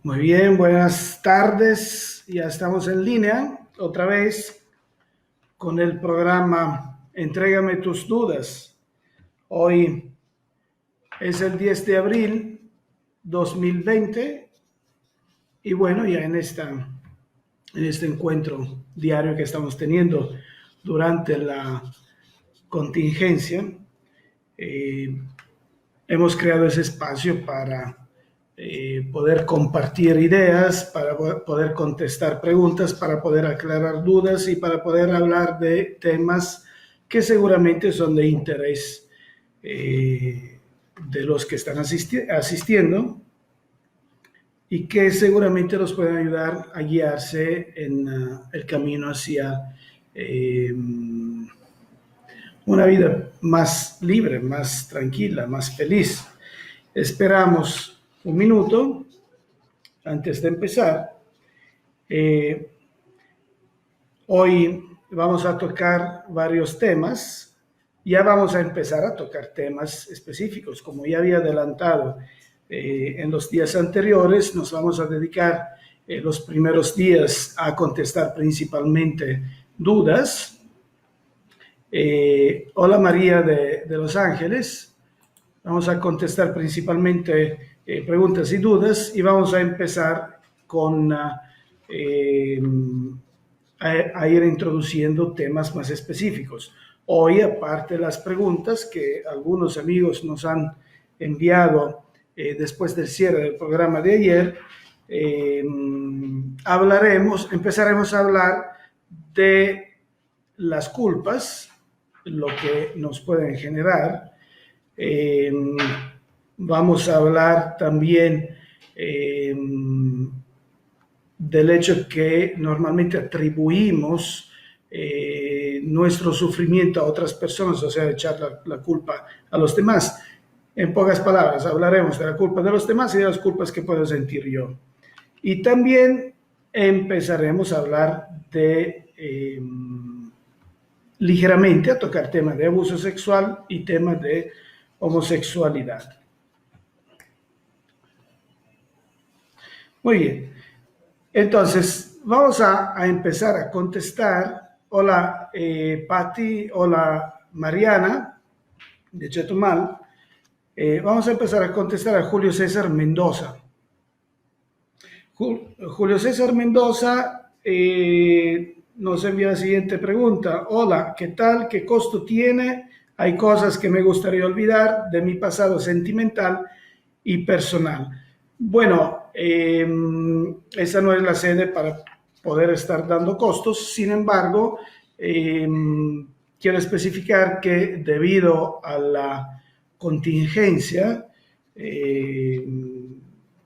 Muy bien, buenas tardes. Ya estamos en línea otra vez con el programa Entrégame tus dudas. Hoy es el 10 de abril 2020 y bueno, ya en este encuentro diario que estamos teniendo durante la contingencia, eh, hemos creado ese espacio para poder compartir ideas, para poder contestar preguntas, para poder aclarar dudas y para poder hablar de temas que seguramente son de interés de los que están asistiendo y que seguramente los pueden ayudar a guiarse en el camino hacia una vida más libre, más tranquila, más feliz. Esperamos un minuto antes de empezar. Eh, Hoy vamos a tocar varios temas. Ya vamos a empezar a tocar temas específicos. Como ya había adelantado en los días anteriores, nos vamos a dedicar los primeros días a contestar principalmente dudas. Hola María de Los Ángeles. Vamos a contestar principalmente preguntas y dudas y vamos a empezar con eh, a ir introduciendo temas más específicos. Hoy, aparte de las preguntas que algunos amigos nos han enviado después del cierre del programa de ayer, empezaremos a hablar de las culpas, lo que nos pueden generar. Eh, Vamos a hablar también del hecho que normalmente atribuimos nuestro sufrimiento a otras personas, o sea, echar la culpa a los demás. En pocas palabras, hablaremos de la culpa de los demás y de las culpas que puedo sentir yo. Y también empezaremos a hablar de ligeramente a tocar temas de abuso sexual y temas de homosexualidad. Muy bien. Entonces, vamos a empezar a contestar. Hola, Patti. Hola, Mariana, de Chetumal. Vamos a empezar a contestar a Julio César Mendoza. Julio César Mendoza nos envía la siguiente pregunta. Hola, ¿qué tal? ¿Qué costo tiene? Hay cosas que me gustaría olvidar de mi pasado sentimental y personal. Bueno, esa no es la sede para poder estar dando costos. Sin embargo, quiero especificar que debido a la contingencia,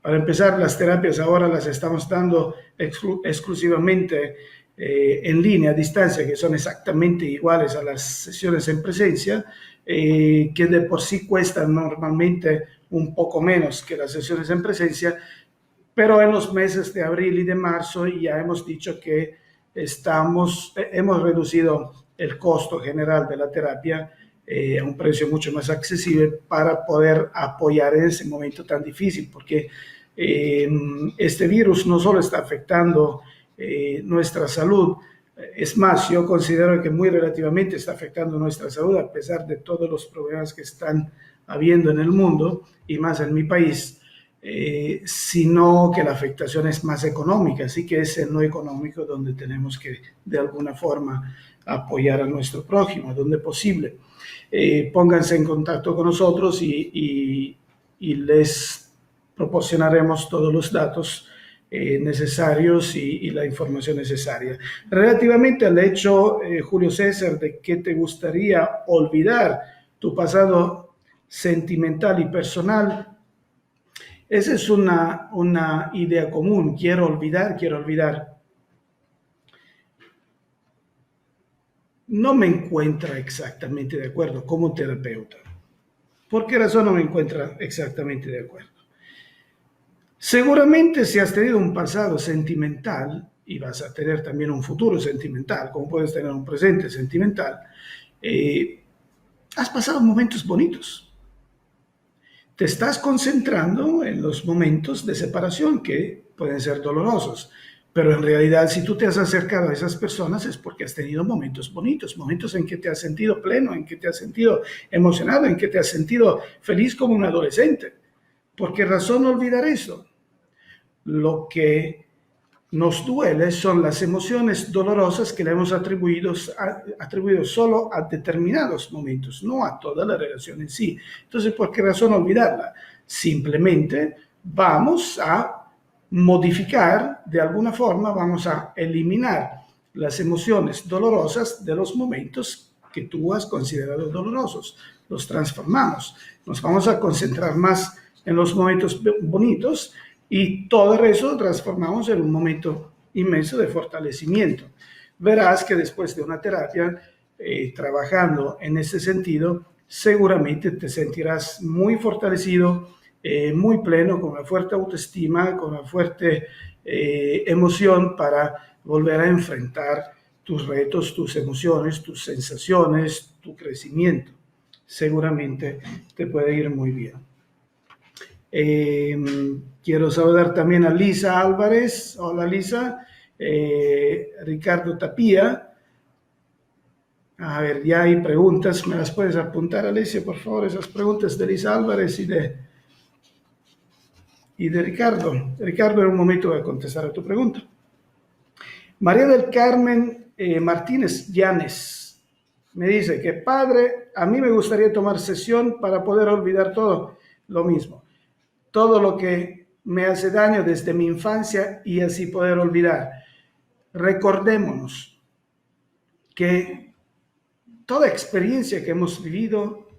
para empezar, las terapias ahora las estamos dando exclusivamente en línea, a distancia, que son exactamente iguales a las sesiones en presencia, que de por sí cuestan normalmente un poco menos que las sesiones en presencia, pero en los meses de abril y de marzo ya hemos dicho que hemos reducido el costo general de la terapia a un precio mucho más accesible para poder apoyar en ese momento tan difícil, porque este virus no solo está afectando nuestra salud, es más, yo considero que muy relativamente está afectando nuestra salud a pesar de todos los problemas que están habiendo en el mundo y más en mi país, sino que la afectación es más económica, así que es en lo económico donde tenemos que de alguna forma apoyar a nuestro prójimo, donde posible. Pónganse en contacto con nosotros y les proporcionaremos todos los datos necesarios y la información necesaria. Relativamente al hecho, Julio César, de que te gustaría olvidar tu pasado sentimental y personal, esa es una idea común. Quiero olvidar, quiero olvidar. No me encuentra exactamente de acuerdo como terapeuta. ¿Por qué razón no me encuentra exactamente de acuerdo? Seguramente si has tenido un pasado sentimental y vas a tener también un futuro sentimental, como puedes tener un presente sentimental, has pasado momentos bonitos. te estás concentrando en los momentos de separación que pueden ser dolorosos. Pero en realidad, si tú te has acercado a esas personas es porque has tenido momentos bonitos, momentos en que te has sentido pleno, en que te has sentido emocionado, en que te has sentido feliz como un adolescente. ¿Por qué razón olvidar eso? Lo que nos duele son las emociones dolorosas que le hemos atribuido solo a determinados momentos, no a toda la relación en sí. Entonces, ¿por qué razón olvidarla? Simplemente vamos a modificar, de alguna forma, vamos a eliminar las emociones dolorosas de los momentos que tú has considerado dolorosos. Los transformamos. Nos vamos a concentrar más en los momentos bonitos y todo eso transformamos en un momento inmenso de fortalecimiento. Verás que después de una terapia, trabajando en ese sentido, seguramente te sentirás muy fortalecido, muy pleno, con una fuerte autoestima, con una fuerte emoción para volver a enfrentar tus retos, tus emociones, tus sensaciones, tu crecimiento. Seguramente te puede ir muy bien. Quiero saludar también a Lisa Álvarez. Hola Lisa. Ricardo Tapia. A ver, ya hay preguntas. ¿Me las puedes apuntar, Alicia, por favor? Esas preguntas de Lisa Álvarez y de Ricardo. Ricardo, en un momento voy a contestar a tu pregunta. María del Carmen Martínez Llanes me dice que, padre, a mí me gustaría tomar sesión para poder olvidar todo lo mismo. Todo lo que me hace daño desde mi infancia y así poder olvidar. Recordémonos que toda experiencia que hemos vivido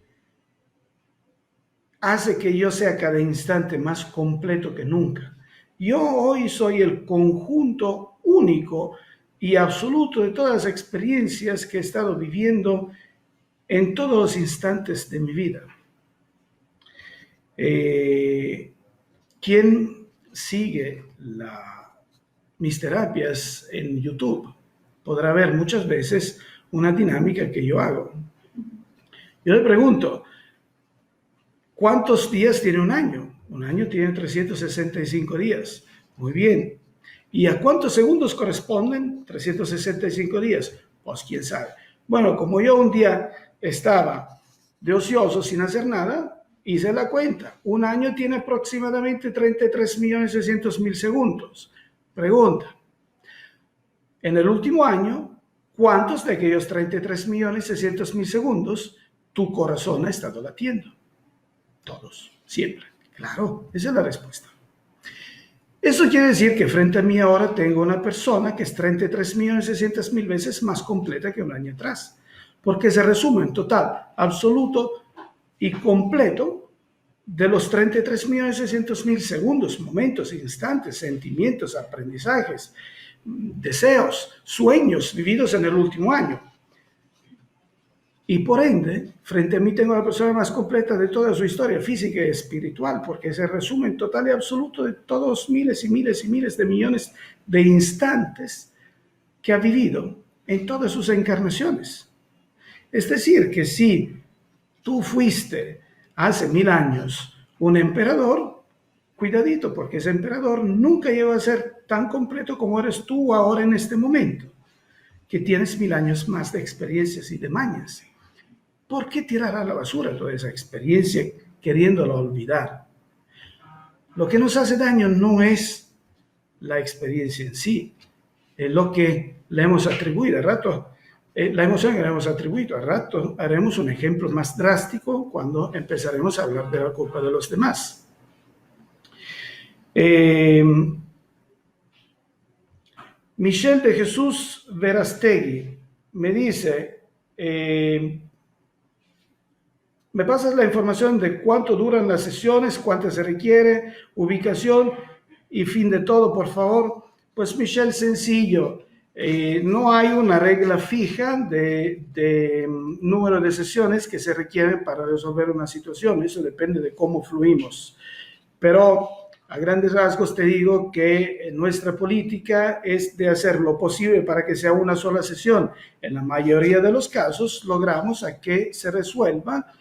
hace que yo sea cada instante más completo que nunca. Yo hoy soy el conjunto único y absoluto de todas las experiencias que he estado viviendo en todos los instantes de mi vida. Quien sigue mis terapias en YouTube podrá ver muchas veces una dinámica que yo hago. Yo le pregunto, ¿cuántos días tiene un año? Un año tiene 365 días. Muy bien. ¿Y a cuántos segundos corresponden 365 días? Pues quién sabe. Bueno, como yo un día estaba de ocioso sin hacer nada, hice la cuenta. Un año tiene aproximadamente 33.600.000 segundos. Pregunta, en el último año, ¿cuántos de aquellos 33.600.000 segundos tu corazón ha estado latiendo? Todos, siempre. Claro, esa es la respuesta. Eso quiere decir que frente a mí ahora tengo una persona que es 33.600.000 veces más completa que un año atrás, porque se resume en total, absoluto y completo de los 33.600.000 segundos, momentos, instantes, sentimientos, aprendizajes, deseos, sueños vividos en el último año. Y por ende, frente a mí tengo la persona más completa de toda su historia física y espiritual, porque se resume en total y absoluto de todos miles y miles y miles de millones de instantes que ha vivido en todas sus encarnaciones. Es decir, que si tú fuiste hace 1000 años un emperador, cuidadito, porque ese emperador nunca llegó a ser tan completo como eres tú ahora en este momento, que tienes 1000 años más de experiencias y de mañas. ¿Por qué tirar a la basura toda esa experiencia queriéndola olvidar? Lo que nos hace daño no es la experiencia en sí, es lo que le hemos atribuido. Al rato, la emoción que le hemos atribuido, al rato haremos un ejemplo más drástico cuando empezaremos a hablar de la culpa de los demás. Michelle de Jesús Verastegui me dice... ¿me pasas la información de cuánto duran las sesiones, cuánto se requiere, ubicación y fin de todo, por favor? Pues Michelle, sencillo. No hay una regla fija de número de sesiones que se requieren para resolver una situación. Eso depende de cómo fluimos. Pero a grandes rasgos te digo que nuestra política es de hacer lo posible para que sea una sola sesión. En la mayoría de los casos logramos a que se resuelva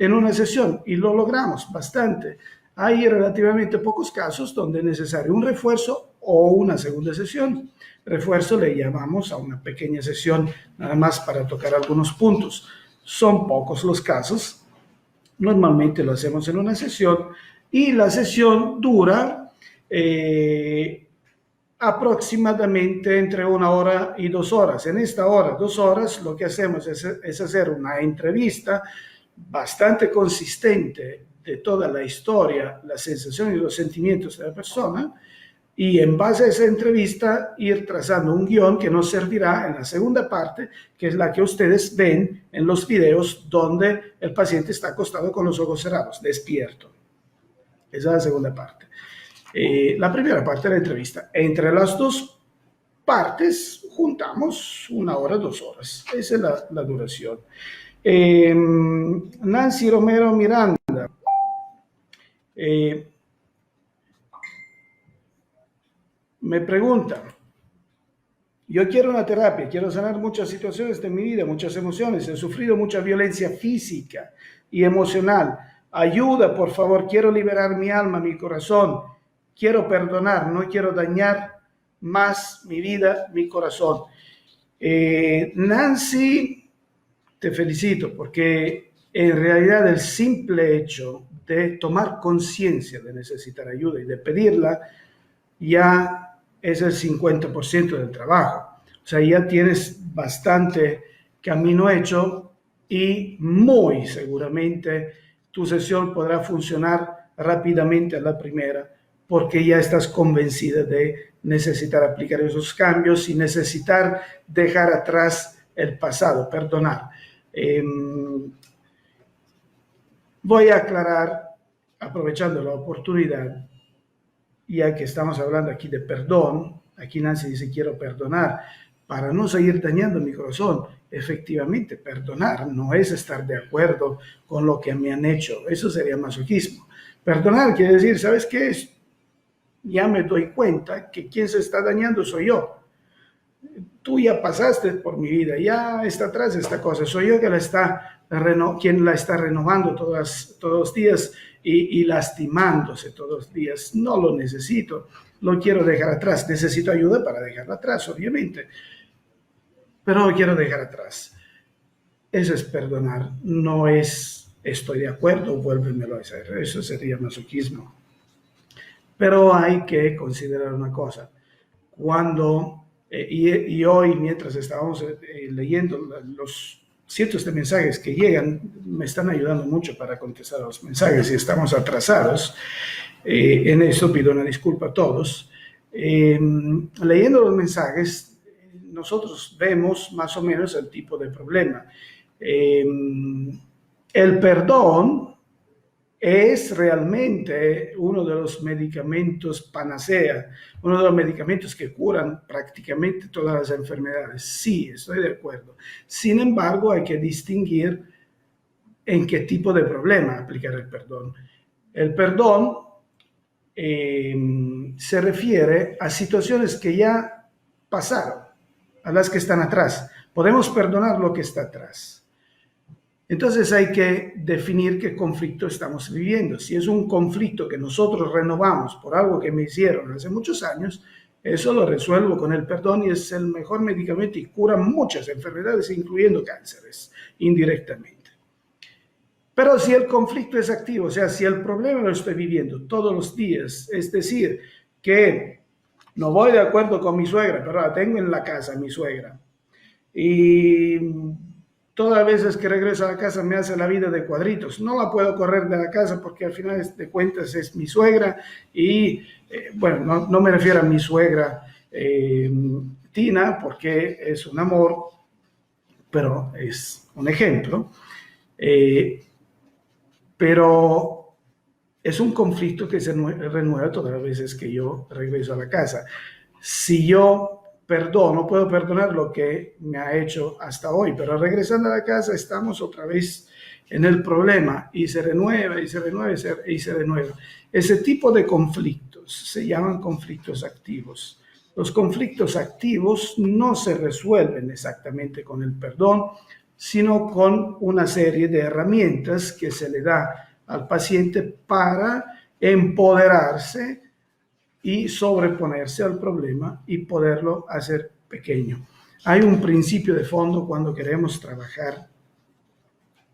en una sesión y lo logramos bastante. Hay relativamente pocos casos donde es necesario un refuerzo o una segunda sesión. Refuerzo le llamamos a una pequeña sesión nada más para tocar algunos puntos. Son pocos los casos. Normalmente lo hacemos en una sesión y la sesión dura aproximadamente entre 1 hora y 2 horas. En esta hora, 2 horas, lo que hacemos es hacer una entrevista bastante consistente de toda la historia, las sensaciones y los sentimientos de la persona, y en base a esa entrevista ir trazando un guión que nos servirá en la segunda parte, que es la que ustedes ven en los videos donde el paciente está acostado con los ojos cerrados, despierto. Esa es la segunda parte. La primera parte de la entrevista. Entre las dos partes juntamos 1 hora, 2 horas. Esa es la duración. Nancy Romero Miranda. Me pregunta, yo quiero una terapia, quiero sanar muchas situaciones de mi vida, muchas emociones, he sufrido mucha violencia física y emocional. Ayuda, por favor, quiero liberar mi alma, mi corazón, quiero perdonar, no quiero dañar más mi vida, mi corazón. Nancy, te felicito porque en realidad el simple hecho de tomar conciencia de necesitar ayuda y de pedirla ya es el 50% del trabajo. O sea, ya tienes bastante camino hecho y muy seguramente tu sesión podrá funcionar rápidamente a la primera porque ya estás convencida de necesitar aplicar esos cambios y necesitar dejar atrás el pasado, perdonar. Voy a aclarar, aprovechando la oportunidad, ya que estamos hablando aquí de perdón, aquí Nancy dice quiero perdonar, para no seguir dañando mi corazón. Efectivamente, perdonar no es estar de acuerdo con lo que me han hecho, eso sería masoquismo. Perdonar quiere decir, ¿sabes qué es? Ya me doy cuenta que quien se está dañando soy yo. Tú ya pasaste por mi vida, ya está atrás esta cosa, soy yo quien la está renovando todos los días y lastimándose todos los días. No lo necesito, lo quiero dejar atrás. Necesito ayuda para dejarlo atrás, obviamente, pero lo quiero dejar atrás. Eso es perdonar, no es estoy de acuerdo, vuélvemelo a hacer. Eso sería masoquismo. Pero hay que considerar una cosa. Cuando, y hoy, mientras estábamos leyendo los cientos de mensajes que llegan, me están ayudando mucho para contestar a los mensajes y estamos atrasados. En eso pido una disculpa a todos. Leyendo los mensajes, nosotros vemos más o menos el tipo de problema. El perdón es realmente uno de los medicamentos panacea, uno de los medicamentos que curan prácticamente todas las enfermedades. Sí, estoy de acuerdo. Sin embargo, hay que distinguir en qué tipo de problema aplicar el perdón. El perdón se refiere a situaciones que ya pasaron, a las que están atrás. Podemos perdonar lo que está atrás. Entonces hay que definir qué conflicto estamos viviendo. Si es un conflicto que nosotros renovamos por algo que me hicieron hace muchos años, eso lo resuelvo con el perdón y es el mejor medicamento y cura muchas enfermedades, incluyendo cánceres, indirectamente. Pero si el conflicto es activo, o sea, si el problema lo estoy viviendo todos los días, es decir, que no voy de acuerdo con mi suegra, pero la tengo en la casa, mi suegra, y todas las veces que regreso a la casa me hace la vida de cuadritos. No la puedo correr de la casa porque al final de cuentas es mi suegra y, bueno, no me refiero a mi suegra Tina porque es un amor, pero es un ejemplo. Pero es un conflicto que se renueva todas las veces que yo regreso a la casa. Si yo perdono, puedo perdonar lo que me ha hecho hasta hoy, pero regresando a la casa estamos otra vez en el problema y se renueva y se renueva y se renueva. Ese tipo de conflictos se llaman conflictos activos. Los conflictos activos no se resuelven exactamente con el perdón, sino con una serie de herramientas que se le da al paciente para empoderarse y sobreponerse al problema y poderlo hacer pequeño. Hay un principio de fondo cuando queremos trabajar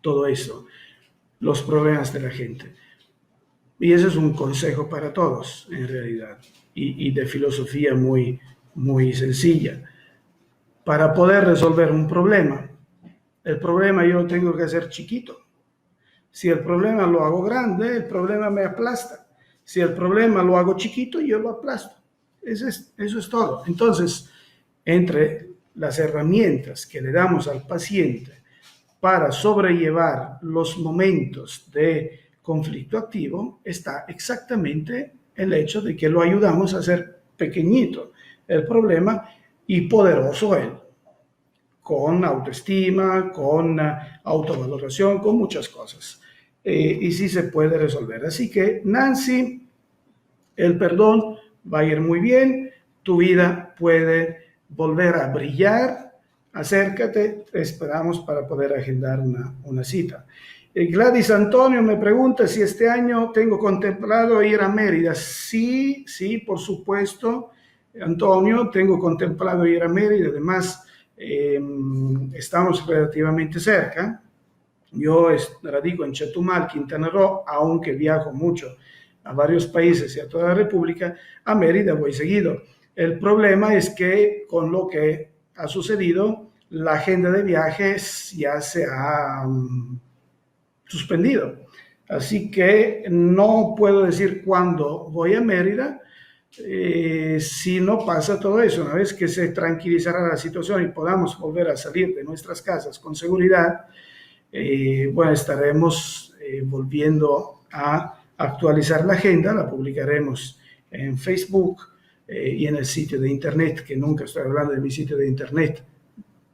todo eso, los problemas de la gente. Y ese es un consejo para todos, en realidad, y de filosofía muy sencilla. Para poder resolver un problema, el problema yo lo tengo que hacer chiquito. Si el problema lo hago grande, el problema me aplasta. Si el problema lo hago chiquito, yo lo aplasto. Eso es todo. Entonces, entre las herramientas que le damos al paciente para sobrellevar los momentos de conflicto activo, está exactamente el hecho de que lo ayudamos a hacer pequeñito el problema y poderoso él, con autoestima, con autovaloración, con muchas cosas. Y sí se puede resolver. Así que, Nancy, el perdón va a ir muy bien, tu vida puede volver a brillar, acércate, te esperamos para poder agendar una cita. Gladys Antonio me pregunta si este año tengo contemplado ir a Mérida. Sí, por supuesto, Antonio, tengo contemplado ir a Mérida, además estamos relativamente cerca. Yo radico en Chetumal, Quintana Roo, aunque viajo mucho a varios países y a toda la República, a Mérida voy seguido. El problema es que con lo que ha sucedido, la agenda de viajes ya se ha suspendido. Así que no puedo decir cuándo voy a Mérida si no pasa todo eso. Una vez que se tranquilizará la situación y podamos volver a salir de nuestras casas con seguridad, bueno, estaremos volviendo a actualizar la agenda, la publicaremos en Facebook y en el sitio de internet, que nunca estoy hablando de mi sitio de internet,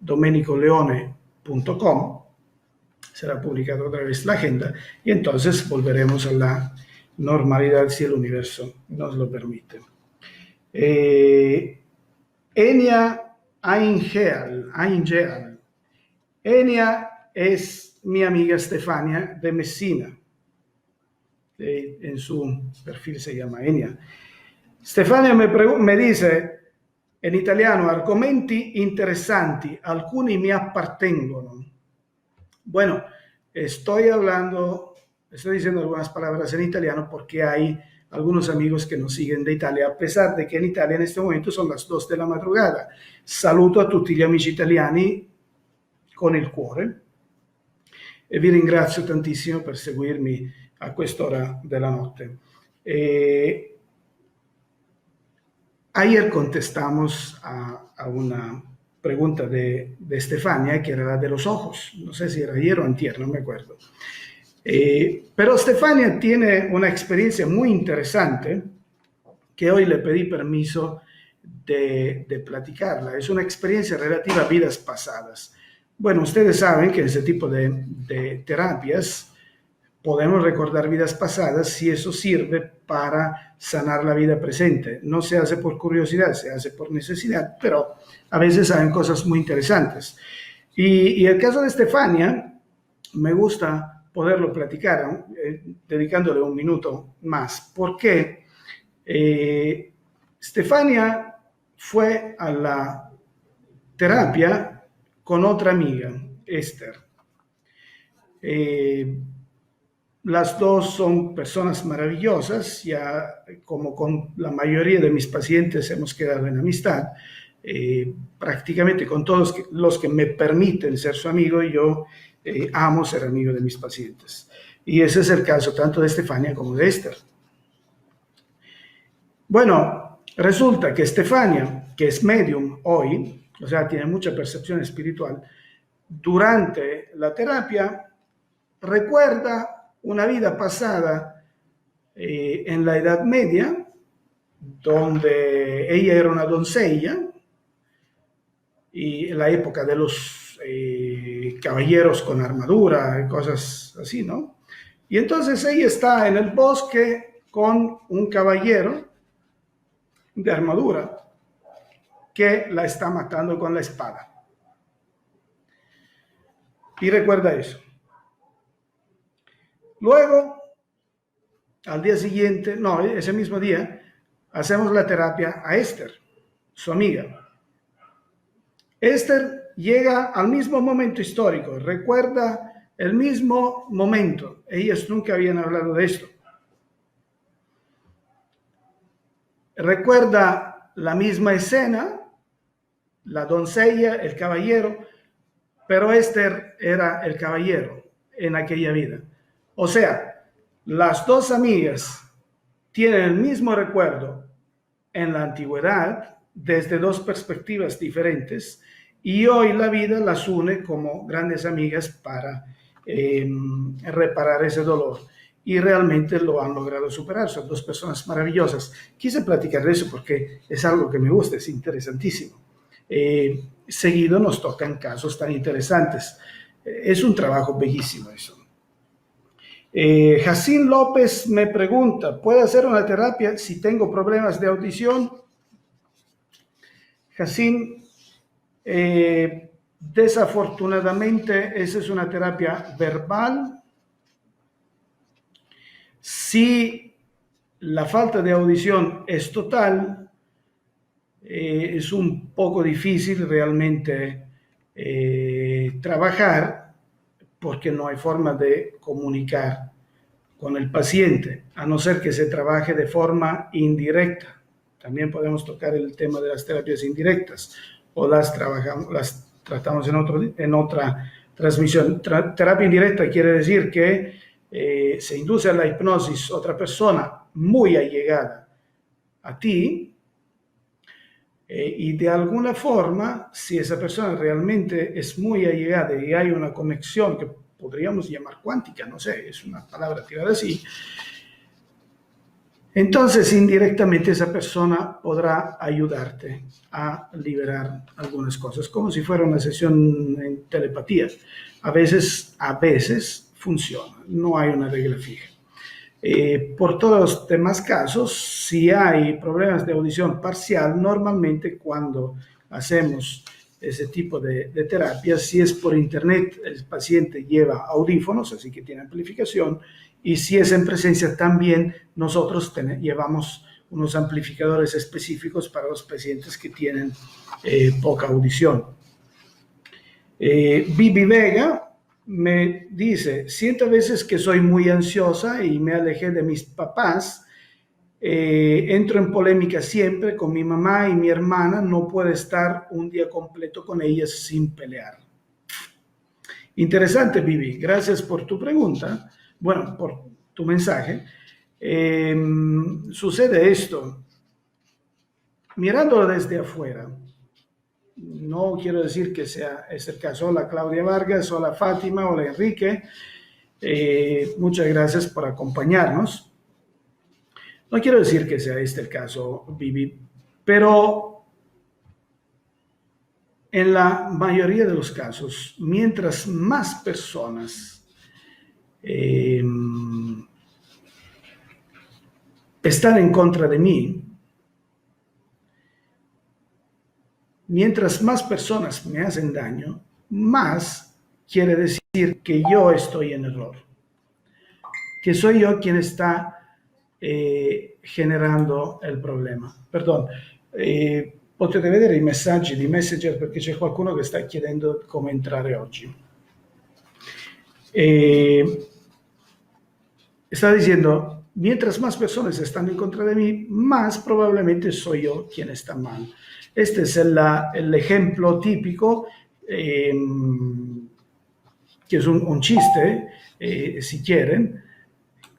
domenicoleone.com. Será publicada otra vez la agenda y entonces volveremos a la normalidad si el universo nos lo permite. Enia Aingeal. Enia es mi amiga Stefania de Messina. En su perfil se llama Enia. Stefania me dice in italiano: argomenti interessanti, alcuni mi appartengono. Bueno, estoy diciendo algunas palabras en italiano porque hay algunos amigos que nos siguen de Italia, a pesar de que en Italia en este momento son las 2 de la madrugada. Saluto a tutti gli amici italiani con il cuore e vi ringrazio tantissimo per seguirmi a quest'ora della notte. Ayer contestamos a una pregunta de Stefania, que era la de los ojos. No sé si era ayer o antier, no me acuerdo. Pero Stefania tiene una experiencia muy interesante que hoy le pedí permiso de platicarla. Es una experiencia relativa a vidas pasadas. Bueno, ustedes saben que ese tipo de terapias podemos recordar vidas pasadas si eso sirve para sanar la vida presente. No se hace por curiosidad, se hace por necesidad, pero a veces salen cosas muy interesantes. Y el caso de Stefania, me gusta poderlo platicar, dedicándole un minuto más, porque Stefania fue a la terapia con otra amiga, Esther. Las dos son personas maravillosas, ya como con la mayoría de mis pacientes hemos quedado en amistad, prácticamente con todos los que me permiten ser su amigo, yo amo ser amigo de mis pacientes. Y ese es el caso tanto de Stefania como de Esther. Bueno, resulta que Stefania, que es medium hoy, o sea, tiene mucha percepción espiritual, durante la terapia recuerda una vida pasada en la Edad Media, donde ella era una doncella, y en la época de los caballeros con armadura y cosas así, ¿no? Y entonces ella está en el bosque con un caballero de armadura que la está matando con la espada. Y recuerda eso. Luego, al día siguiente, no, ese mismo día, hacemos la terapia a Esther, su amiga. Esther llega al mismo momento histórico, recuerda el mismo momento. Ellas nunca habían hablado de esto. Recuerda la misma escena, la doncella, el caballero, pero Esther era el caballero en aquella vida. O sea, las dos amigas tienen el mismo recuerdo en la antigüedad desde dos perspectivas diferentes y hoy la vida las une como grandes amigas para reparar ese dolor. Y realmente lo han logrado superar. Son dos personas maravillosas. Quise platicar de eso porque es algo que me gusta, es interesantísimo. Seguido nos tocan casos tan interesantes. Es un trabajo bellísimo eso. Jacín López me pregunta, ¿puedo hacer una terapia si tengo problemas de audición? Jacín, desafortunadamente esa es una terapia verbal. Si la falta de audición es total, es un poco difícil realmente trabajar porque no hay forma de comunicar con el paciente, a no ser que se trabaje de forma indirecta. También podemos tocar el tema de las terapias indirectas o las tratamos en otra transmisión. Terapia indirecta quiere decir que se induce a la hipnosis otra persona muy allegada a ti y de alguna forma, si esa persona realmente es muy allegada y hay una conexión que podríamos llamar cuántica, no sé, es una palabra tirada así, entonces indirectamente esa persona podrá ayudarte a liberar algunas cosas, como si fuera una sesión en telepatía. A veces funciona, no hay una regla fija. Por todos los demás casos, si hay problemas de audición parcial, normalmente cuando hacemos ese tipo de terapia, si es por internet, el paciente lleva audífonos, así que tiene amplificación, y si es en presencia también, nosotros llevamos unos amplificadores específicos para los pacientes que tienen poca audición. Vivi Vega me dice, siento a veces que soy muy ansiosa y me alejé de mis papás, entro en polémica siempre con mi mamá y mi hermana, no puedo estar un día completo con ellas sin pelear. Interesante, Vivi, gracias por tu pregunta, bueno, por tu mensaje. Sucede esto, mirándolo desde afuera. No quiero decir que sea ese el caso. Hola Claudia Vargas, hola Fátima, hola Enrique. Muchas gracias por acompañarnos. No quiero decir que sea este el caso, Vivi, pero en la mayoría de los casos, mientras más personas están en contra de mí, mientras más personas me hacen daño, más quiere decir que yo estoy en error, que soy yo quien está generando il problema. Perdon, potete vedere i messaggi di Messenger perché c'è qualcuno che sta chiedendo come entrare oggi. Está diciendo, mientras más personas están en contra de mí, más probablemente soy yo quien está mal. Este es el ejemplo típico, que es un chiste, si quieren,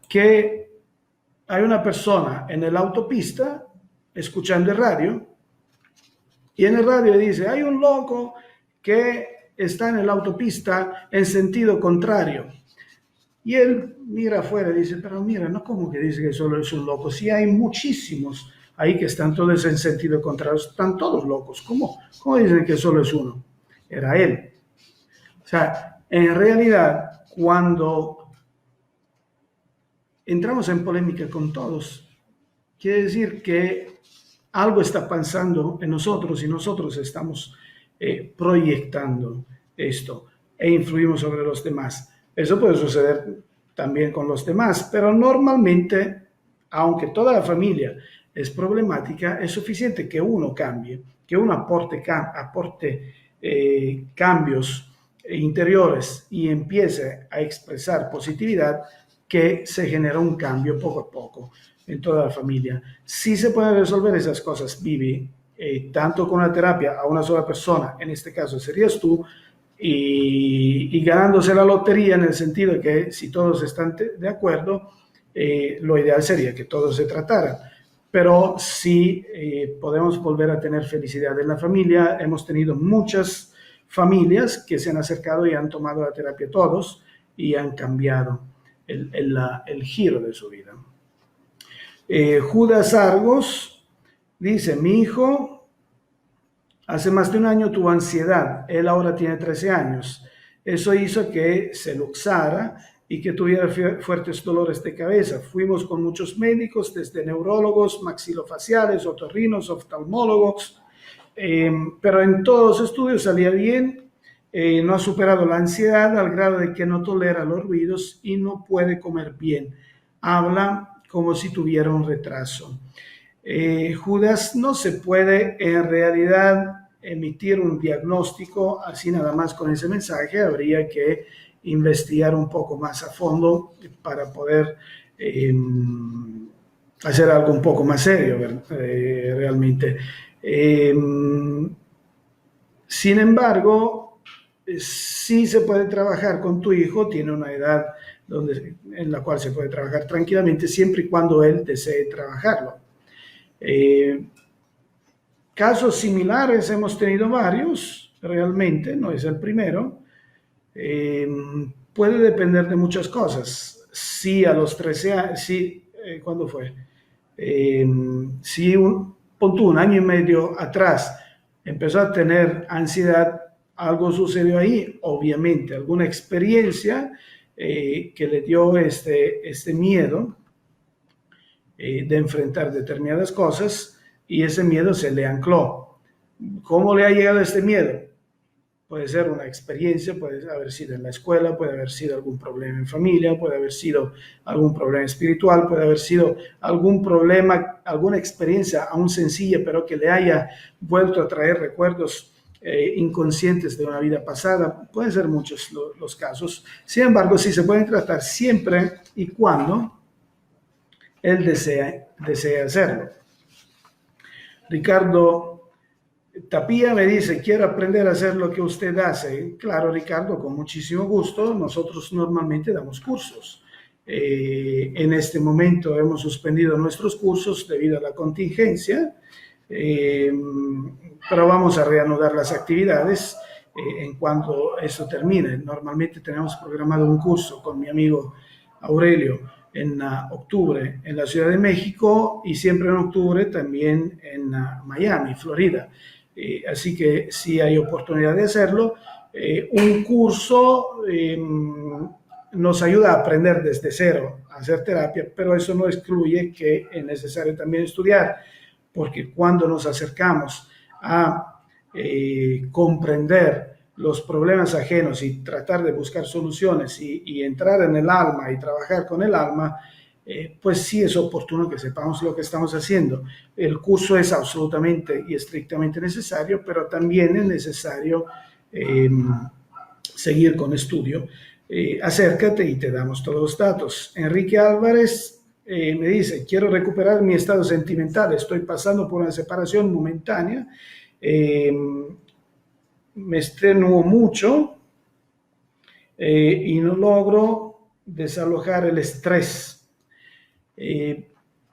que hay una persona en la autopista escuchando el radio y en el radio dice, hay un loco que está en la autopista en sentido contrario. Y él mira afuera y dice, pero mira, no como que dice que solo es un loco, si hay muchísimos ahí que están todos en sentido contrario, están todos locos, ¿cómo dicen que solo es uno? Era él. O sea, en realidad, cuando entramos en polémica con todos, quiere decir que algo está pasando en nosotros y nosotros estamos proyectando esto. e influimos sobre los demás. Eso puede suceder también con los demás, pero normalmente, aunque toda la familia es problemática, es suficiente que uno cambie, que uno aporte cambios interiores y empiece a expresar positividad, que se genera un cambio poco a poco en toda la familia. Si se pueden resolver esas cosas, Vivi, tanto con la terapia a una sola persona, en este caso serías tú, y ganándose la lotería en el sentido de que si todos están de acuerdo, lo ideal sería que todos se trataran. Pero sí podemos volver a tener felicidad en la familia. Hemos tenido muchas familias que se han acercado y han tomado la terapia todos y han cambiado el giro de su vida. Judas Argos dice, mi hijo hace más de un año tuvo ansiedad, él ahora tiene 13 años. Eso hizo que se luxara y que tuviera fuertes dolores de cabeza. Fuimos con muchos médicos, desde neurólogos, maxilofaciales, otorrinos, oftalmólogos, pero en todos los estudios salía bien. No ha superado la ansiedad al grado de que no tolera los ruidos y no puede comer bien. Habla como si tuviera un retraso. Judas, no se puede en realidad emitir un diagnóstico así nada más con ese mensaje. Habría que investigar un poco más a fondo para poder hacer algo un poco más serio realmente. Sin embargo, sí se puede trabajar con tu hijo, tiene una edad en la cual se puede trabajar tranquilamente siempre y cuando él desee trabajarlo. Casos similares hemos tenido varios, realmente, no es el primero. Puede depender de muchas cosas. Si a los 13 años, ¿cuándo fue? Si un año y medio atrás empezó a tener ansiedad, algo sucedió ahí, obviamente, alguna experiencia que le dio este miedo de enfrentar determinadas cosas y ese miedo se le ancló. ¿Cómo le ha llegado este miedo? Puede ser una experiencia, puede haber sido en la escuela, puede haber sido algún problema en familia, puede haber sido algún problema espiritual, puede haber sido algún problema, alguna experiencia aún sencilla, pero que le haya vuelto a traer recuerdos inconscientes de una vida pasada. Pueden ser muchos los casos. Sin embargo, sí se pueden tratar siempre y cuando él desea hacerlo. Ricardo Tapia me dice, quiero aprender a hacer lo que usted hace. Claro, Ricardo, con muchísimo gusto. Nosotros normalmente damos cursos. En este momento hemos suspendido nuestros cursos debido a la contingencia, pero vamos a reanudar las actividades en cuanto eso termine. Normalmente tenemos programado un curso con mi amigo Aurelio en octubre en la Ciudad de México y siempre en octubre también en Miami, Florida. Así que si hay oportunidad de hacerlo. Un curso nos ayuda a aprender desde cero a hacer terapia, pero eso no excluye que es necesario también estudiar, porque cuando nos acercamos a comprender los problemas ajenos y tratar de buscar soluciones y entrar en el alma y trabajar con el alma, pues sí es oportuno que sepamos lo que estamos haciendo. El curso es absolutamente y estrictamente necesario, pero también es necesario seguir con estudio. Acércate y te damos todos los datos. Enrique Álvarez me dice, quiero recuperar mi estado sentimental, estoy pasando por una separación momentánea, me estrenuo mucho y no logro desalojar el estrés.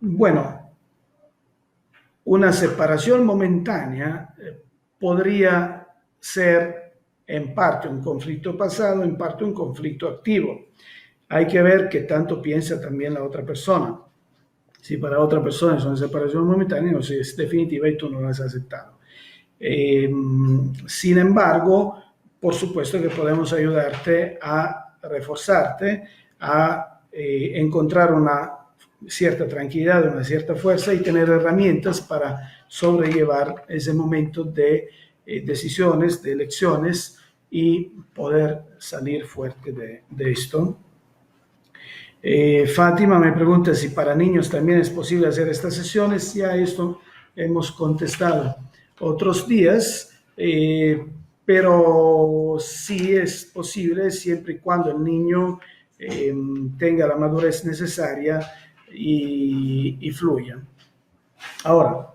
Bueno, una separación momentánea podría ser en parte un conflicto pasado, en parte un conflicto activo. Hay que ver qué tanto piensa también la otra persona. Si para otra persona es una separación momentánea, o si es definitiva y tú no la has aceptado. Sin embargo, por supuesto que podemos ayudarte a reforzarte, a encontrar una cierta tranquilidad, una cierta fuerza y tener herramientas para sobrellevar ese momento de decisiones, de elecciones y poder salir fuerte de esto. Fátima me pregunta si para niños también es posible hacer estas sesiones. Ya esto hemos contestado otros días, pero sí es posible siempre y cuando el niño tenga la madurez necesaria y fluya. Ahora,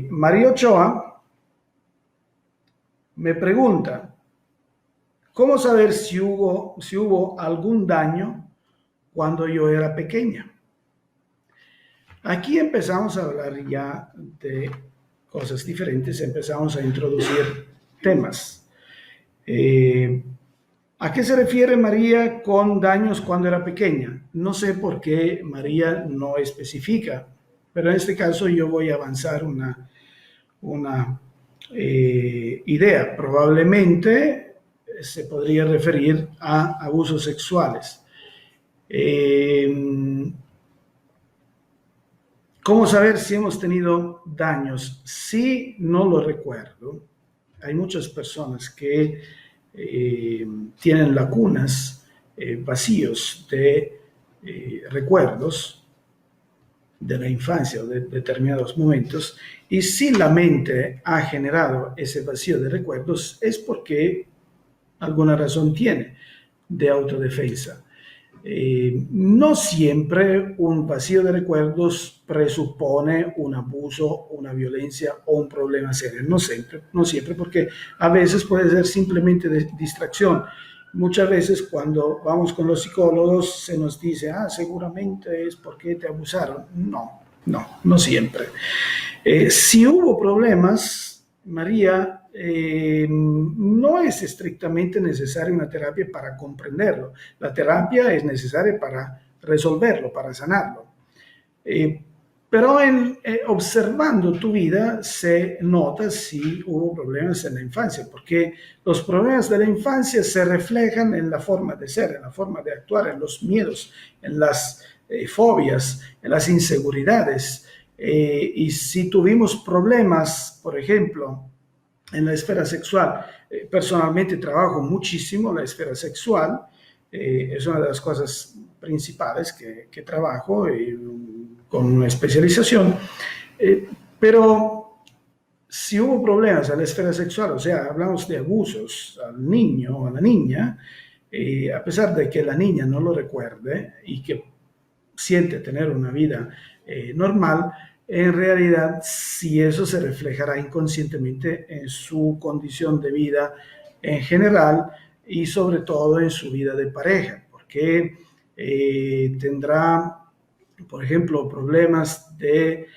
María Ochoa me pregunta, ¿cómo saber si hubo algún daño cuando yo era pequeña? Aquí empezamos a hablar ya de cosas diferentes, empezamos a introducir temas. ¿A qué se refiere María con daños cuando era pequeña? No sé por qué María no especifica, pero en este caso yo voy a avanzar una idea. Probablemente se podría referir a abusos sexuales. ¿Cómo saber si hemos tenido daños? Sí, no lo recuerdo. Hay muchas personas que tienen lagunas, vacíos de recuerdos de la infancia o de determinados momentos, y si la mente ha generado ese vacío de recuerdos es porque alguna razón tiene de autodefensa. No siempre un vacío de recuerdos presupone un abuso, una violencia o un problema serio. No siempre, porque a veces puede ser simplemente de distracción. Muchas veces cuando vamos con los psicólogos se nos dice, seguramente es porque te abusaron. No siempre. Si hubo problemas, María, no es estrictamente necesaria una terapia para comprenderlo. La terapia es necesaria para resolverlo, para sanarlo. Pero observando tu vida se nota si hubo problemas en la infancia, porque los problemas de la infancia se reflejan en la forma de ser, en la forma de actuar, en los miedos, en las fobias, en las inseguridades. Y si tuvimos problemas, por ejemplo, en la esfera sexual, personalmente trabajo muchísimo la esfera sexual, es una de las cosas principales que trabajo con una especialización, pero si hubo problemas en la esfera sexual, o sea, hablamos de abusos al niño o a la niña, a pesar de que la niña no lo recuerde y que siente tener una vida normal, en realidad si eso se reflejará inconscientemente en su condición de vida en general y sobre todo en su vida de pareja, porque tendrá, por ejemplo, problemas de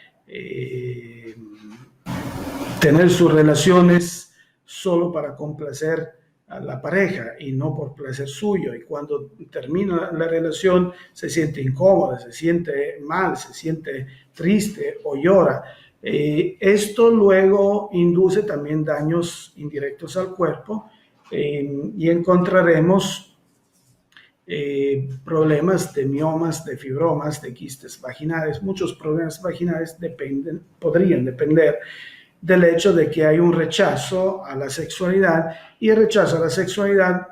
tener sus relaciones solo para complacer a la pareja y no por placer suyo, y cuando termina la relación se siente incómoda, se siente mal, se siente triste o llora. Esto luego induce también daños indirectos al cuerpo y encontraremos problemas de miomas, de fibromas, de quistes vaginales. Muchos problemas vaginales podrían depender del hecho de que hay un rechazo a la sexualidad, y el rechazo a la sexualidad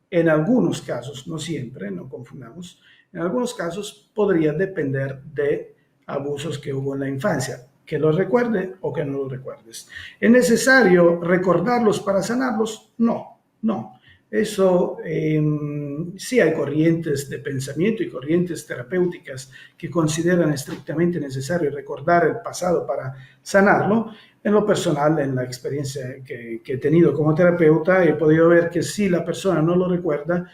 en algunos casos, no siempre, no confundamos, en algunos casos podría depender de abusos que hubo en la infancia, que los recuerde o que no los recuerdes. ¿Es necesario recordarlos para sanarlos? No. Eso sí, hay corrientes de pensamiento y corrientes terapéuticas que consideran estrictamente necesario recordar el pasado para sanarlo. En lo personal, en la experiencia que he tenido como terapeuta, he podido ver que si la persona no lo recuerda,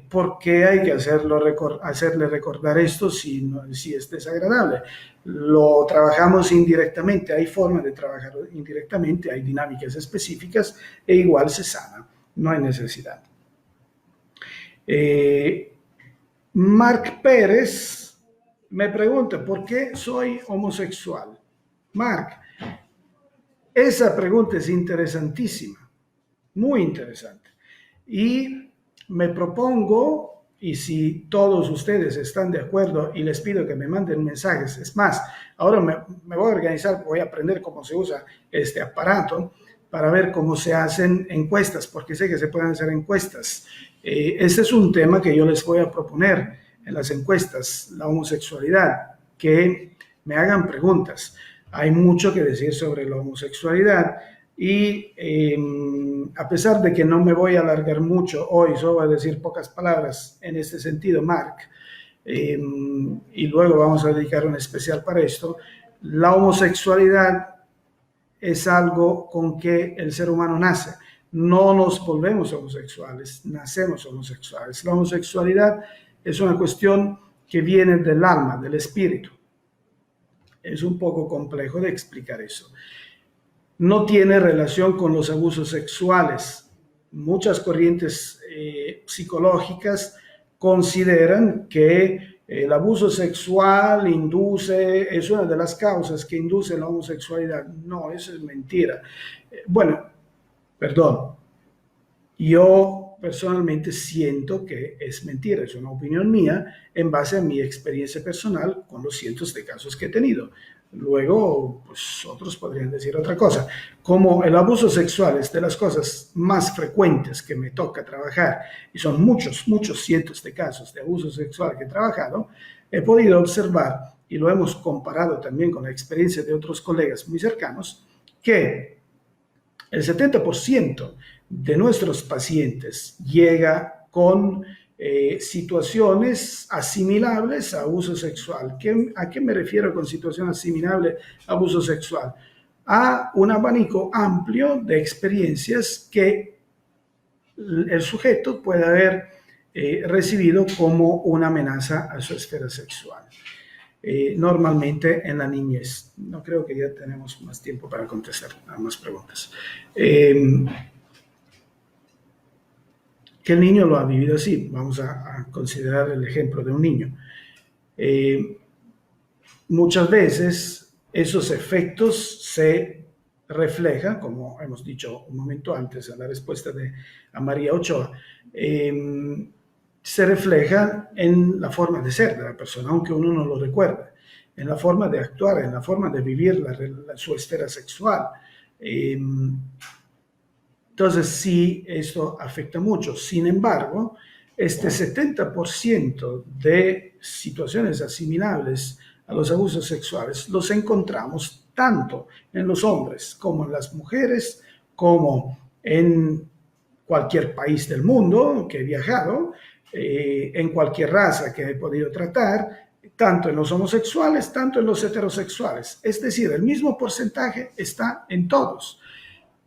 ¿por qué hay que hacerle recordar esto si es desagradable? Lo trabajamos indirectamente, hay formas de trabajarlo indirectamente, hay dinámicas específicas e igual se sana. No hay necesidad. Mark Pérez me pregunta, ¿por qué soy homosexual? Mark, esa pregunta es interesantísima, muy interesante. Y me propongo, y si todos ustedes están de acuerdo, y les pido que me manden mensajes, es más, ahora me voy a organizar, voy a aprender cómo se usa este aparato, para ver cómo se hacen encuestas, porque sé que se pueden hacer encuestas. Este es un tema que yo les voy a proponer en las encuestas, la homosexualidad, que me hagan preguntas. Hay mucho que decir sobre la homosexualidad y a pesar de que no me voy a alargar mucho hoy, solo voy a decir pocas palabras en este sentido, Mark, y luego vamos a dedicar un especial para esto. La homosexualidad es algo con que el ser humano nace. No nos volvemos homosexuales, nacemos homosexuales. La homosexualidad es una cuestión que viene del alma, del espíritu. Es un poco complejo de explicar eso. No tiene relación con los abusos sexuales. Muchas corrientes psicológicas consideran que el abuso sexual es una de las causas que induce la homosexualidad. No, eso es mentira. Bueno, perdón, yo personalmente siento que es mentira, es una opinión mía en base a mi experiencia personal con los cientos de casos que he tenido. Luego, pues otros podrían decir otra cosa. Como el abuso sexual es de las cosas más frecuentes que me toca trabajar, y son muchos cientos de casos de abuso sexual que he trabajado, he podido observar, y lo hemos comparado también con la experiencia de otros colegas muy cercanos, que el 70% de nuestros pacientes llega con situaciones asimilables a abuso sexual. ¿A qué me refiero con situación asimilable a abuso sexual? A un abanico amplio de experiencias que el sujeto puede haber recibido como una amenaza a su esfera sexual. Normalmente en la niñez. No creo que ya tenemos más tiempo para contestar a más preguntas. Que el niño lo ha vivido así. Vamos a considerar el ejemplo de un niño. Muchas veces esos efectos se reflejan, como hemos dicho un momento antes en la respuesta a María Ochoa, se refleja en la forma de ser de la persona, aunque uno no lo recuerde, en la forma de actuar, en la forma de vivir su esfera sexual. Entonces, sí, esto afecta mucho. Sin embargo, este 70% de situaciones asimilables a los abusos sexuales los encontramos tanto en los hombres como en las mujeres, como en cualquier país del mundo que he viajado, en cualquier raza que he podido tratar, tanto en los homosexuales, tanto en los heterosexuales. Es decir, el mismo porcentaje está en todos.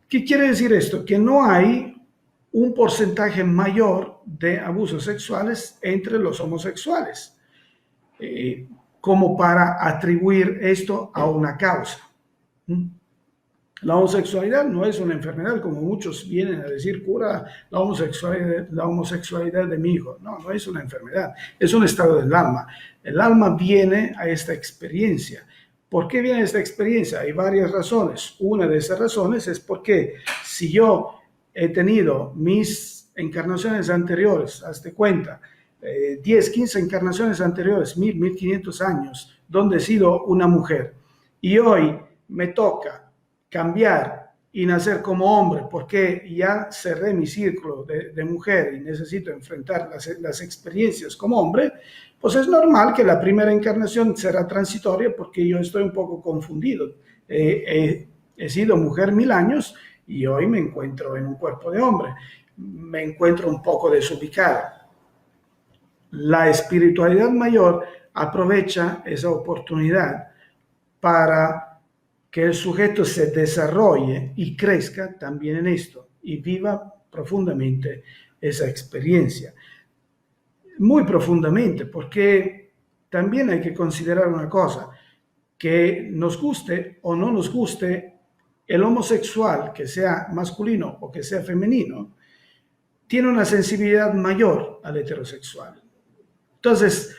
¿Qué quiere decir esto? Que no hay un porcentaje mayor de abusos sexuales entre los homosexuales, como para atribuir esto a una causa. La homosexualidad no es una enfermedad, como muchos vienen a decir, cura la homosexualidad de mi hijo. No, no es una enfermedad, es un estado del alma. El alma viene a esta experiencia. ¿Por qué viene esta experiencia? Hay varias razones. Una de esas razones es porque si yo he tenido mis encarnaciones anteriores, hazte cuenta, 10, 15 encarnaciones anteriores, 1500 años, donde he sido una mujer, y hoy me toca cambiar y nacer como hombre porque ya cerré mi círculo de mujer y necesito enfrentar las experiencias como hombre, pues es normal que la primera encarnación será transitoria porque yo estoy un poco confundido. He sido mujer 1000 años y hoy me encuentro en un cuerpo de hombre. Me encuentro un poco desubicada. La espiritualidad mayor aprovecha esa oportunidad para que el sujeto se desarrolle y crezca también en esto y viva profundamente esa experiencia. Muy profundamente, porque también hay que considerar una cosa, que nos guste o no nos guste, el homosexual, que sea masculino o que sea femenino, tiene una sensibilidad mayor al heterosexual. Entonces,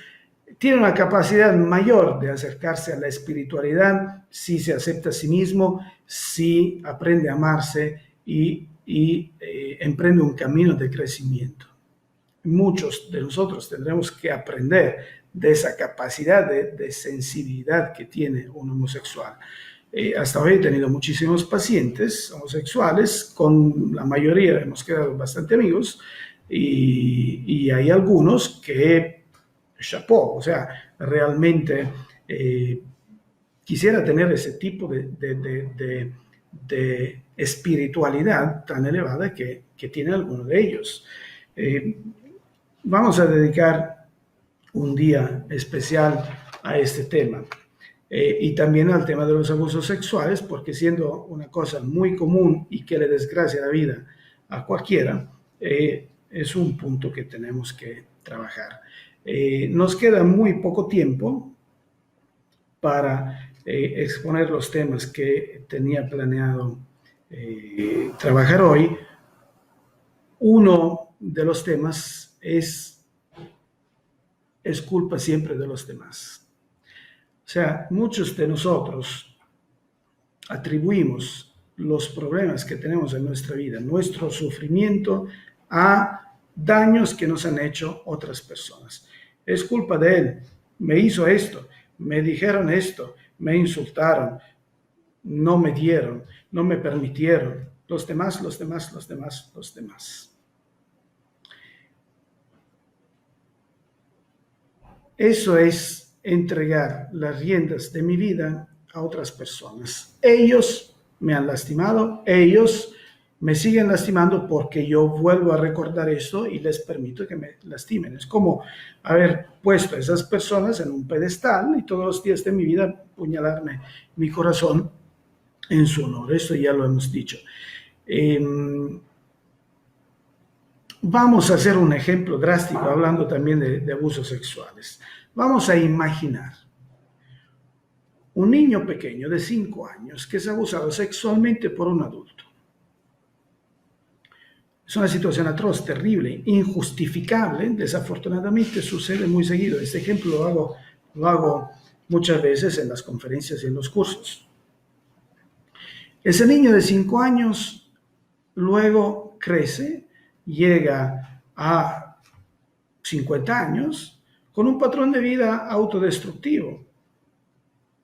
tiene una capacidad mayor de acercarse a la espiritualidad si se acepta a sí mismo, si aprende a amarse y emprende un camino de crecimiento. Muchos de nosotros tendremos que aprender de esa capacidad de sensibilidad que tiene un homosexual. Hasta hoy he tenido muchísimos pacientes homosexuales, con la mayoría hemos quedado bastante amigos, y hay algunos que, chapeau, o sea, realmente quisiera tener ese tipo de espiritualidad tan elevada que tiene alguno de ellos. Vamos a dedicar un día especial a este tema. Y también al tema de los abusos sexuales, porque siendo una cosa muy común y que le desgracia la vida a cualquiera, es un punto que tenemos que trabajar. Nos queda muy poco tiempo para exponer los temas que tenía planeado trabajar hoy. Uno de los temas es culpa siempre de los demás. O sea, muchos de nosotros atribuimos los problemas que tenemos en nuestra vida, nuestro sufrimiento, a daños que nos han hecho otras personas. Es culpa de él, me hizo esto, me dijeron esto, me insultaron, no me dieron, no me permitieron, los demás. Eso es entregar las riendas de mi vida a otras personas. Ellos me han lastimado, ellos me siguen lastimando porque yo vuelvo a recordar esto y les permito que me lastimen. Es como haber puesto a esas personas en un pedestal y todos los días de mi vida apuñalarme mi corazón en su honor. Esto ya lo hemos dicho. Vamos a hacer un ejemplo drástico, hablando también de abusos sexuales. Vamos a imaginar un niño pequeño de 5 años que es abusado sexualmente por un adulto. Es una situación atroz, terrible, injustificable. Desafortunadamente sucede muy seguido. Este ejemplo lo hago muchas veces en las conferencias y en los cursos. Ese niño de 5 años luego crece, llega a 50 años con un patrón de vida autodestructivo,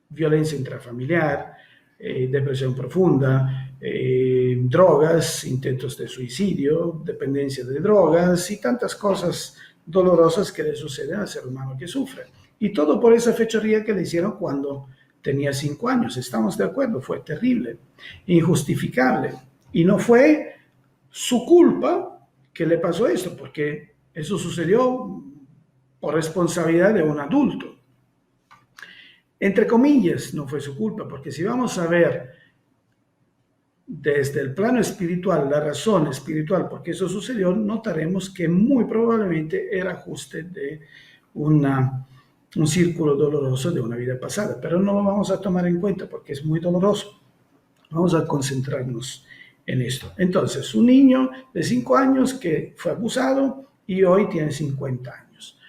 violencia intrafamiliar, depresión profunda, drogas, intentos de suicidio, dependencia de drogas y tantas cosas dolorosas que le suceden al ser humano que sufre. Y todo por esa fechoría que le hicieron cuando tenía 5 años. Estamos de acuerdo, fue terrible, injustificable. Y no fue su culpa que le pasó esto, porque eso sucedió por responsabilidad de un adulto. Entre comillas, no fue su culpa, porque si vamos a ver desde el plano espiritual, la razón espiritual por qué eso sucedió, notaremos que muy probablemente era ajuste de un círculo doloroso de una vida pasada, pero no lo vamos a tomar en cuenta porque es muy doloroso. Vamos a concentrarnos en esto. Entonces, un niño de 5 años que fue abusado y hoy tiene 50 años.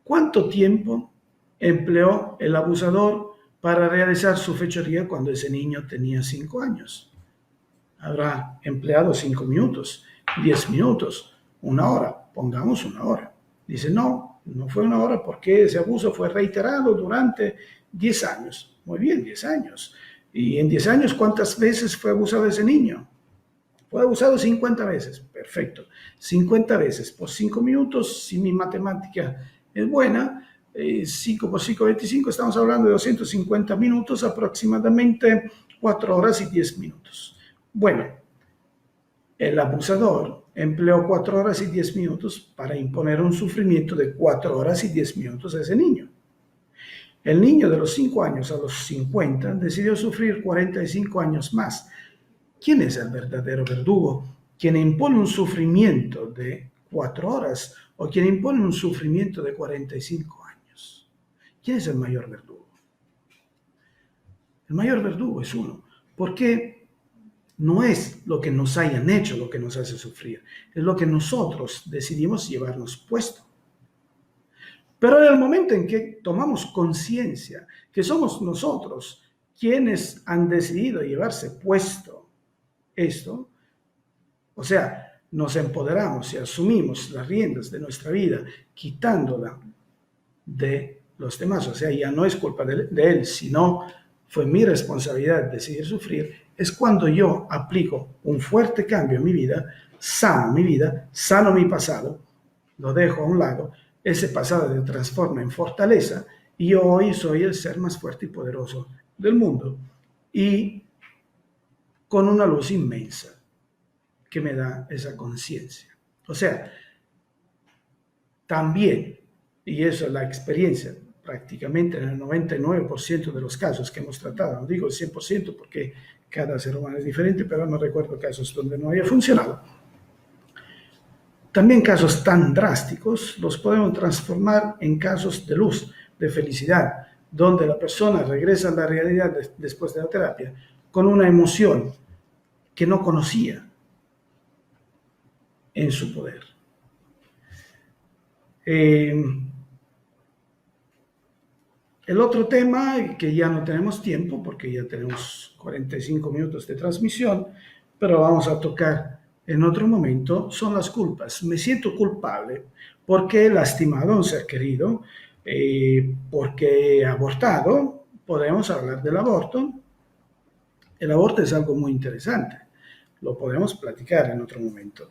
¿Cuánto tiempo empleó el abusador para realizar su fechoría cuando ese niño tenía 5 años? Habrá empleado 5 minutos, 10 minutos, 1 hora, pongamos 1 hora. Dice, no fue 1 hora porque ese abuso fue reiterado durante 10 años. Muy bien, 10 años. Y en 10 años, ¿cuántas veces fue abusado ese niño? Fue abusado 50 veces. Perfecto. 50 veces por 5 minutos, si mi matemática es buena, 5 por 5, 25, estamos hablando de 250 minutos, aproximadamente 4 horas y 10 minutos. Bueno, el abusador empleó 4 horas y 10 minutos para imponer un sufrimiento de 4 horas y 10 minutos a ese niño. El niño de los 5 años a los 50 decidió sufrir 45 años más. ¿Quién es el verdadero verdugo? ¿Quien impone un sufrimiento de 4 horas o quien impone un sufrimiento de 45 años? ¿Quién es el mayor verdugo? El mayor verdugo es uno. ¿Por qué? No es lo que nos hayan hecho lo que nos hace sufrir, es lo que nosotros decidimos llevarnos puesto. Pero en el momento en que tomamos conciencia que somos nosotros quienes han decidido llevarse puesto esto, o sea, nos empoderamos y asumimos las riendas de nuestra vida, quitándola de los demás, o sea, ya no es culpa de él, sino fue mi responsabilidad decidir sufrir, es cuando yo aplico un fuerte cambio en mi vida, sano mi pasado, lo dejo a un lado, ese pasado se transforma en fortaleza y yo hoy soy el ser más fuerte y poderoso del mundo y con una luz inmensa que me da esa conciencia. O sea, también, y eso es la experiencia, prácticamente en el 99% de los casos que hemos tratado, no digo el 100% porque cada ser humano es diferente, pero no recuerdo casos donde no haya funcionado. También casos tan drásticos los podemos transformar en casos de luz, de felicidad, donde la persona regresa a la realidad después de la terapia con una emoción que no conocía en su poder. El otro tema, que ya no tenemos tiempo, porque ya tenemos 45 minutos de transmisión, pero vamos a tocar en otro momento, son las culpas. Me siento culpable porque he lastimado a un ser querido, porque he abortado. Podemos hablar del aborto. El aborto es algo muy interesante. Lo podemos platicar en otro momento.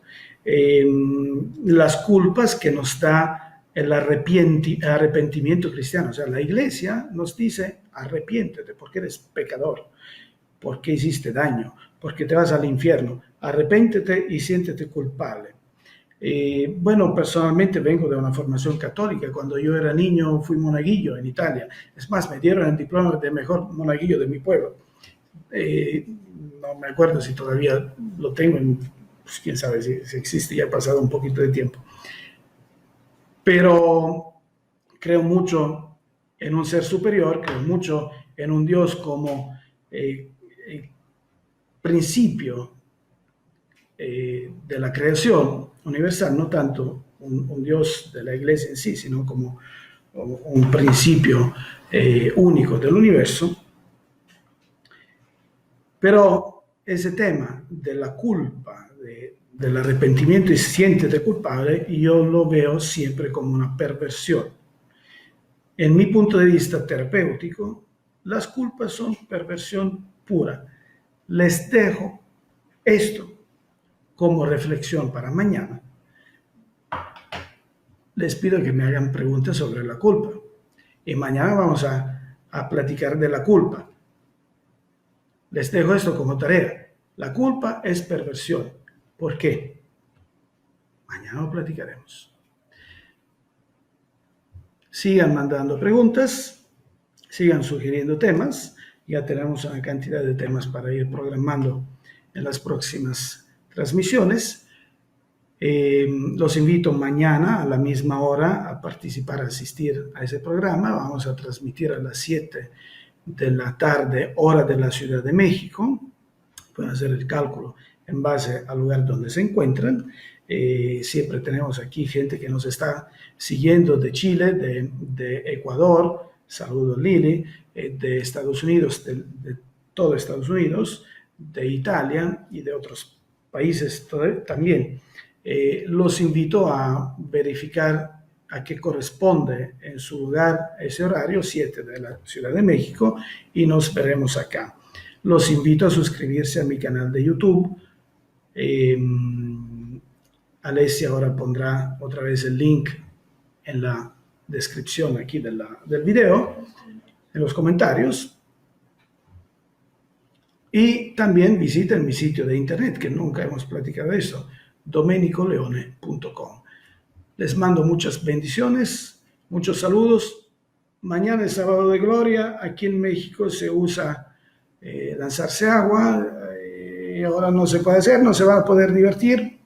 Las culpas que nos da el arrepentimiento cristiano. O sea, la iglesia nos dice, arrepiéntete porque eres pecador, porque hiciste daño, porque te vas al infierno. Arrepéntete y siéntete culpable. Bueno, personalmente vengo de una formación católica. Cuando yo era niño fui monaguillo en Italia. Es más, me dieron el diploma de mejor monaguillo de mi pueblo. No me acuerdo si todavía lo tengo, pues quién sabe si existe, ya ha pasado un poquito de tiempo. Pero creo mucho en un ser superior, creo mucho en un Dios como principio de la creación universal, no tanto un Dios de la iglesia en sí, sino como un principio único del universo. Pero ese tema de la culpa, del arrepentimiento y siéntete culpable, yo lo veo siempre como una perversión. En mi punto de vista terapéutico, las culpas son perversión pura. Les dejo esto como reflexión para mañana. Les pido que me hagan preguntas sobre la culpa. Y mañana vamos a platicar de la culpa. Les dejo esto como tarea. La culpa es perversión. ¿Por qué? Mañana lo platicaremos. Sigan mandando preguntas, sigan sugiriendo temas. Ya tenemos una cantidad de temas para ir programando en las próximas transmisiones. Los invito mañana a la misma hora a participar, a asistir a ese programa. Vamos a transmitir a las 7 de la tarde, hora de la Ciudad de México. Pueden hacer el cálculo en base al lugar donde se encuentran. Siempre tenemos aquí gente que nos está siguiendo de Chile, de Ecuador, saludos Lili, de Estados Unidos, de todo Estados Unidos, de Italia y de otros países también. Los invito a verificar a qué corresponde en su lugar ese horario, 7 de la Ciudad de México, y nos veremos acá. Los invito a suscribirse a mi canal de YouTube. Alessia ahora pondrá otra vez el link en la descripción aquí del video, en los comentarios. Y también visiten mi sitio de internet, que nunca hemos platicado de eso, domenicoleone.com. Les mando muchas bendiciones, muchos saludos. Mañana es sábado de gloria. Aquí en México se usa lanzarse agua. Ahora no se puede hacer, no se van a poder divertir.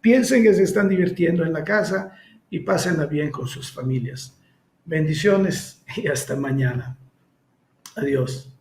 Piensen que se están divirtiendo en la casa y pásenla bien con sus familias. Bendiciones y hasta mañana. Adiós.